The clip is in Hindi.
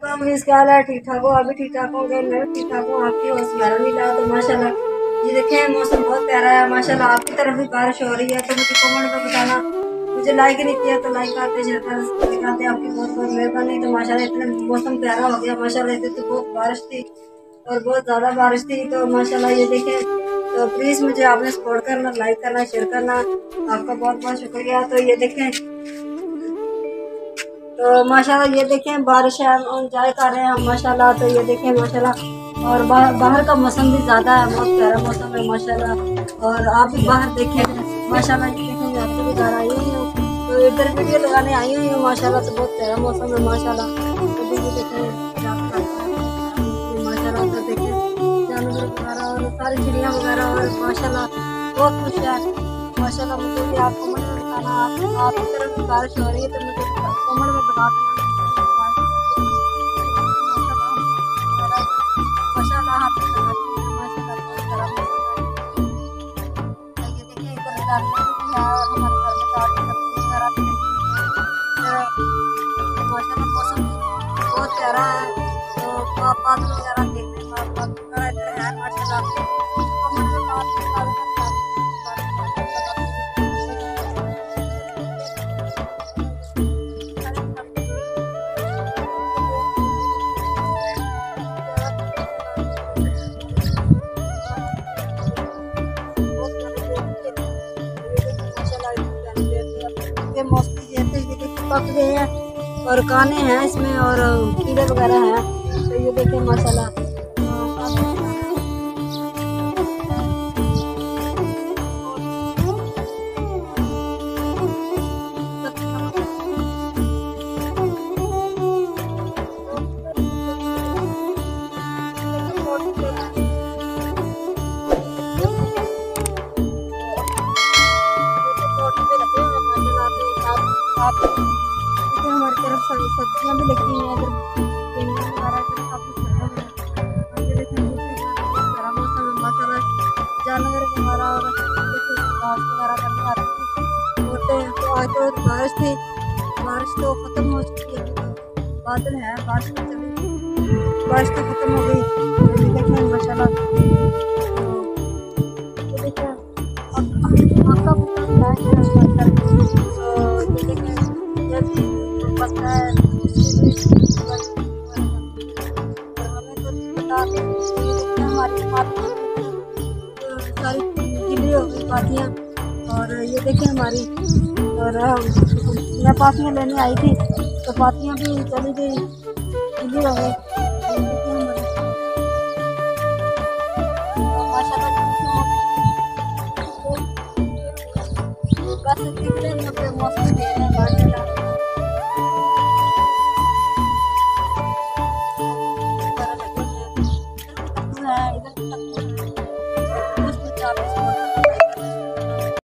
तो प्लीज क्या हाल है, ठीक ठाक हो? अभी ठीक ठाक होंगे, मैं भी ठीक ठाक हूँ। आपकी हौस मेरा नहीं रहा तो माशाल्लाह। ये देखें मौसम बहुत प्यारा है माशाल्लाह। आपकी तरफ भी बारिश हो रही है तो मुझे कमेंट में बताना। मुझे लाइक नहीं किया तो लाइक करते, शेयर करते, आपकी बहुत बहुत मेहरबानी। तो माशाल्लाह इतना मौसम प्यारा हो गया माशाल्लाह। इतनी तो बहुत बारिश थी और बहुत ज़्यादा बारिश थी तो माशाल्लाह ये देखें। तो प्लीज़ मुझे आपने सपोर्ट करना, लाइक करना, शेयर करना, आपका बहुत बहुत शुक्रिया। तो ये देखें, तो माशाल्लाह ये देखें बारिश है, हम एंजॉय कर रहे हैं माशाल्लाह। तो ये देखें माशाल्लाह, और बाहर का मौसम भी ज़्यादा है, बहुत प्यारा मौसम है माशाल्लाह। और आप भी बाहर देखें माशाल्लाह। ये देखें मैं आपके भी घर आई हुई हूँ तो इधर वीडियो लगाने आई हुई हूँ माशाल्लाह। तो बहुत प्यारा मौसम है माशाल्लाह। तो भी ये देखें माशाल्लाह। तो देखें जानवर वगैरह और सारी चिड़िया वगैरह और माशाल्लाह बहुत खुश है माशाल्लाह। मुझे भी आप कमेंट में बताना, आपकी तरफ भी बारिश हो रही है तो मुझे कमेंट में बता देना माशाल्लाह। आप माशाल्लाह बहुत सारा ये देखिए इधर गार्डन भी है और हमारे घर में गार्डन सब्जी वगैरह भी माशाल्लाह। मौसम बहुत प्यारा है तो आप बादल वगैरह देख रहे हैं, बादल वगैरह इधर है माशाल्लाह। मौसमी जैसे ये देखिए पक गए हैं और काने हैं इसमें और कीड़े वगैरह हैं। तो ये देखिए माशाल्लाह। हमारी तरफ सब्जियां भी लगी हुई हैं, जानवर वगैरह और घास वगैरह करने आते होते हैं। तो आज तो बारिश थी, बारिश तो ख़त्म हो चुकी है, तो बादल है, बारिश तो चली, बारिश तो ख़त्म हो गई। देखें माशाल्लाह। तो देखें आपका सारी गिली हो गई पातियाँ और ये देखें हमारी। और मैं पातियाँ लेने आई थी तो पातियाँ भी चली गई, गिली हो गई। माशाल्लाह बस मौसम देख रहे हैं।